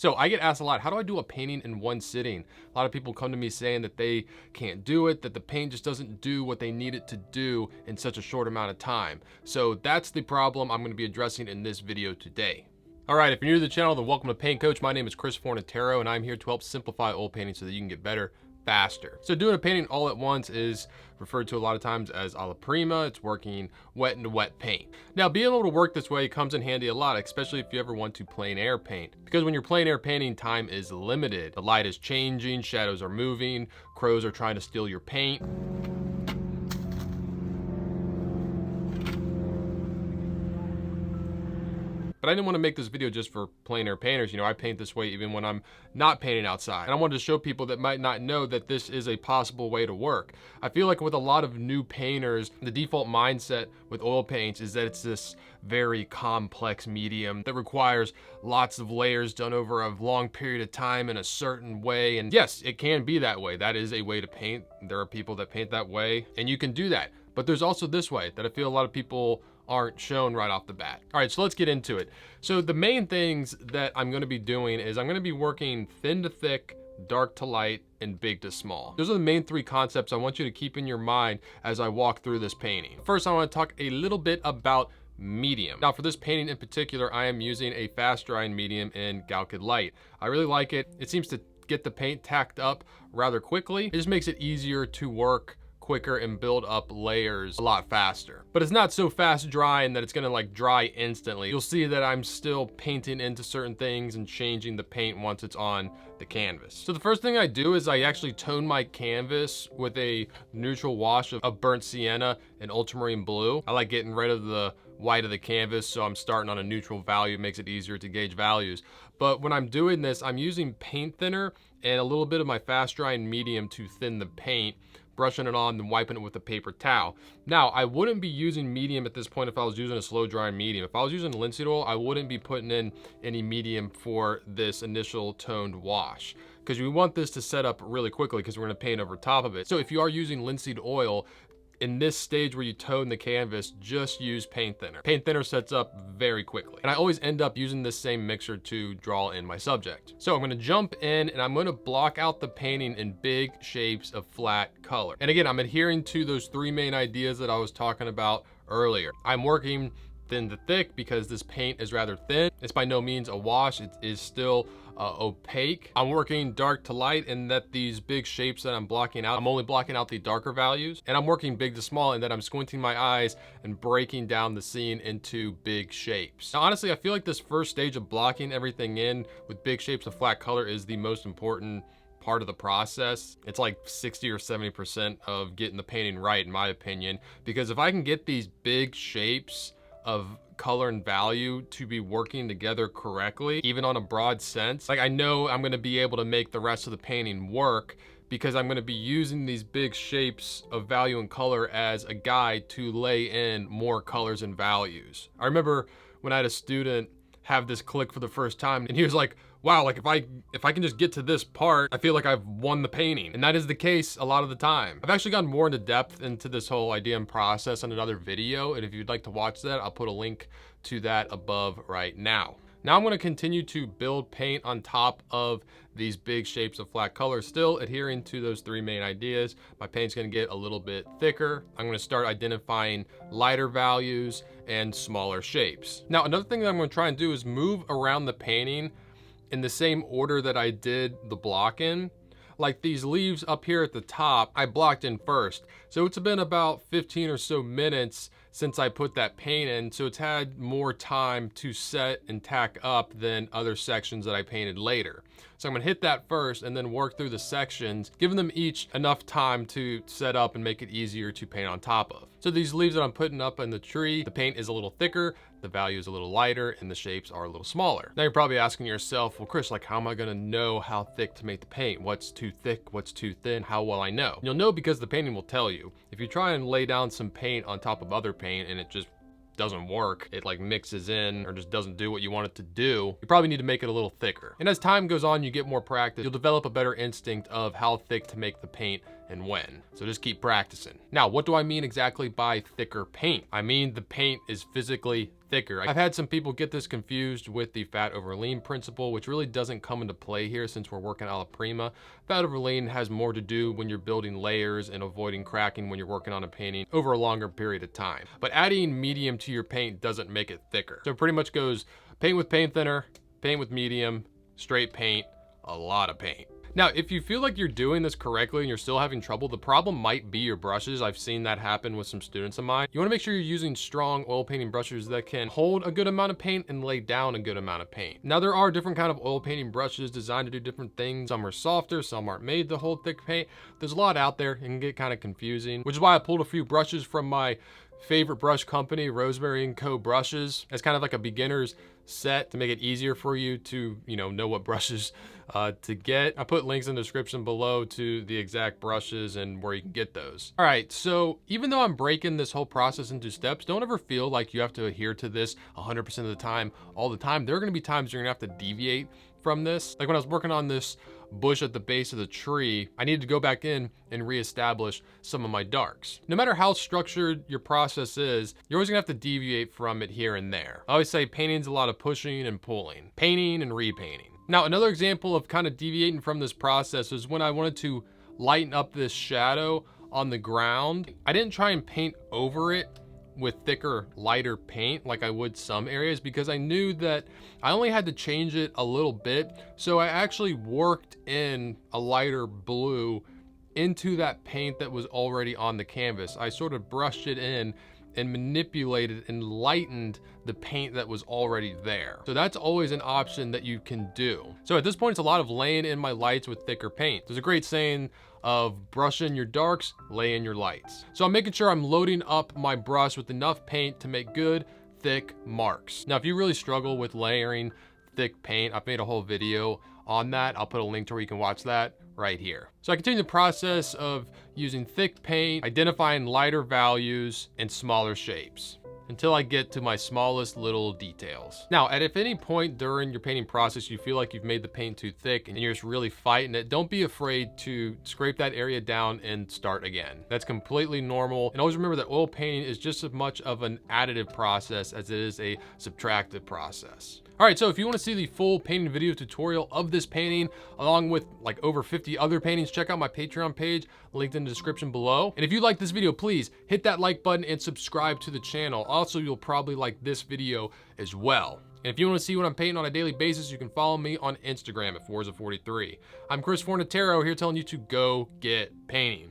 So I get asked a lot, how do I do a painting in one sitting? A lot of people come to me saying that they can't do it, that the paint just doesn't do what they need it to do in such a short amount of time. So that's the problem I'm gonna be addressing in this video today. All right, if you're new to the channel, then welcome to Paint Coach. My name is Chris Fornatero, and I'm here to help simplify oil painting so that you can get better faster. So doing a painting all at once is referred to a lot of times as alla prima. It's working wet into wet paint. Now, being able to work this way comes in handy a lot, especially if you ever want to plein air paint. Because when you're plein air painting, time is limited. The light is changing, shadows are moving, crows are trying to steal your paint. But I didn't want to make this video just for plein air painters. You know, I paint this way even when I'm not painting outside. And I wanted to show people that might not know that this is a possible way to work. I feel like with a lot of new painters, the default mindset with oil paints is that it's this very complex medium that requires lots of layers done over a long period of time in a certain way. And yes, it can be that way. That is a way to paint. There are people that paint that way, and you can do that. But there's also this way that I feel a lot of people aren't shown right off the bat. All right, so let's get into it. So the main things that I'm gonna be doing is I'm gonna be working thin to thick, dark to light, and big to small. Those are the main three concepts I want you to keep in your mind as I walk through this painting. First, I wanna talk a little bit about medium. Now for this painting in particular, I am using a fast drying medium in Galkid Light. I really like it. It seems to get the paint tacked up rather quickly. It just makes it easier to work quicker and build up layers a lot faster. But it's not so fast drying that it's gonna like dry instantly. You'll see that I'm still painting into certain things and changing the paint once it's on the canvas. So the first thing I do is I actually tone my canvas with a neutral wash of burnt sienna and ultramarine blue. I like getting rid of the white of the canvas, so I'm starting on a neutral value. It makes it easier to gauge values. But when I'm doing this, I'm using paint thinner and a little bit of my fast drying medium to thin the paint, brushing it on and wiping it with a paper towel. Now, I wouldn't be using medium at this point if I was using a slow drying medium. If I was using linseed oil, I wouldn't be putting in any medium for this initial toned wash, because we want this to set up really quickly because we're gonna paint over top of it. So if you are using linseed oil, in this stage where you tone the canvas, just use paint thinner. Paint thinner sets up very quickly. And I always end up using this same mixer to draw in my subject. So I'm gonna jump in and I'm gonna block out the painting in big shapes of flat color. And again, I'm adhering to those three main ideas that I was talking about earlier. I'm working thin to thick because this paint is rather thin. It's by no means a wash, it is still opaque. I'm working dark to light in that these big shapes that I'm blocking out, I'm only blocking out the darker values. And I'm working big to small in that I'm squinting my eyes and breaking down the scene into big shapes. Now, honestly, I feel like this first stage of blocking everything in with big shapes of flat color is the most important part of the process. It's like 60 or 70% of getting the painting right, in my opinion, because if I can get these big shapes of color and value to be working together correctly, even on a broad sense, like I know I'm gonna be able to make the rest of the painting work because I'm gonna be using these big shapes of value and color as a guide to lay in more colors and values. I remember when I had a student have this click for the first time and he was like, wow, like if I can just get to this part, I feel like I've won the painting. And that is the case a lot of the time. I've actually gone more into depth into this whole idea and process in another video. And if you'd like to watch that, I'll put a link to that above right now. Now I'm gonna continue to build paint on top of these big shapes of flat color, still adhering to those three main ideas. My paint's gonna get a little bit thicker. I'm gonna start identifying lighter values and smaller shapes. Now, another thing that I'm gonna try and do is move around the painting in the same order that I did the block in. Like these leaves up here at the top, I blocked in first. So it's been about 15 or so minutes since I put that paint in, so it's had more time to set and tack up than other sections that I painted later. So I'm gonna hit that first and then work through the sections, giving them each enough time to set up and make it easier to paint on top of. So these leaves that I'm putting up in the tree, the paint is a little thicker, the value is a little lighter, and the shapes are a little smaller. Now you're probably asking yourself, well, Chris, like how am I gonna know how thick to make the paint? What's too thick, what's too thin? How will I know? You'll know because the painting will tell you. If you try and lay down some paint on top of other paint and it just doesn't work, it like mixes in or just doesn't do what you want it to do, you probably need to make it a little thicker. And as time goes on, you get more practice, you'll develop a better instinct of how thick to make the paint and when. So just keep practicing. Now, what do I mean exactly by thicker paint? I mean the paint is physically thicker. I've had some people get this confused with the fat over lean principle, which really doesn't come into play here since we're working alla prima. Fat over lean has more to do when you're building layers and avoiding cracking when you're working on a painting over a longer period of time. But adding medium to your paint doesn't make it thicker. So it pretty much goes paint with paint thinner, paint with medium, straight paint, a lot of paint. Now, if you feel like you're doing this correctly and you're still having trouble, the problem might be your brushes. I've seen that happen with some students of mine. You wanna make sure you're using strong oil painting brushes that can hold a good amount of paint and lay down a good amount of paint. Now, there are different kind of oil painting brushes designed to do different things. Some are softer, some aren't made to hold thick paint. There's a lot out there. It can get kind of confusing, which is why I pulled a few brushes from my favorite brush company, Rosemary & Co. brushes, as kind of like a beginner's set to make it easier for you to, know what brushes to get. I put links in the description below to the exact brushes and where you can get those. All right, so even though I'm breaking this whole process into steps, don't ever feel like you have to adhere to this 100% of the time, all the time. There are gonna be times you're gonna have to deviate from this. Like when I was working on this bush at the base of the tree, I needed to go back in and reestablish some of my darks. No matter how structured your process is, you're always gonna have to deviate from it here and there. I always say painting's a lot of pushing and pulling, painting and repainting. Now, another example of kind of deviating from this process is when I wanted to lighten up this shadow on the ground. I didn't try and paint over it with thicker, lighter paint like I would some areas, because I knew that I only had to change it a little bit. So I actually worked in a lighter blue into that paint that was already on the canvas. I sort of brushed it in and manipulated and lightened the paint that was already there. So that's always an option that you can do. So at this point, it's a lot of laying in my lights with thicker paint. There's a great saying of brush in your darks, lay in your lights. So I'm making sure I'm loading up my brush with enough paint to make good, thick marks. Now, if you really struggle with layering thick paint, I've made a whole video on that. I'll put a link to where you can watch that right here. So I continue the process of using thick paint, identifying lighter values and smaller shapes until I get to my smallest little details. Now, if any point during your painting process you feel like you've made the paint too thick and you're just really fighting it, don't be afraid to scrape that area down and start again. That's completely normal. And always remember that oil painting is just as much of an additive process as it is a subtractive process. All right, so if you want to see the full painting video tutorial of this painting, along with like over 50 other paintings, check out my Patreon page, linked in the description below. And if you like this video, please hit that like button and subscribe to the channel. Also, you'll probably like this video as well. And if you want to see what I'm painting on a daily basis, you can follow me on Instagram at Forza43. I'm Chris Fornatero here telling you to go get painting.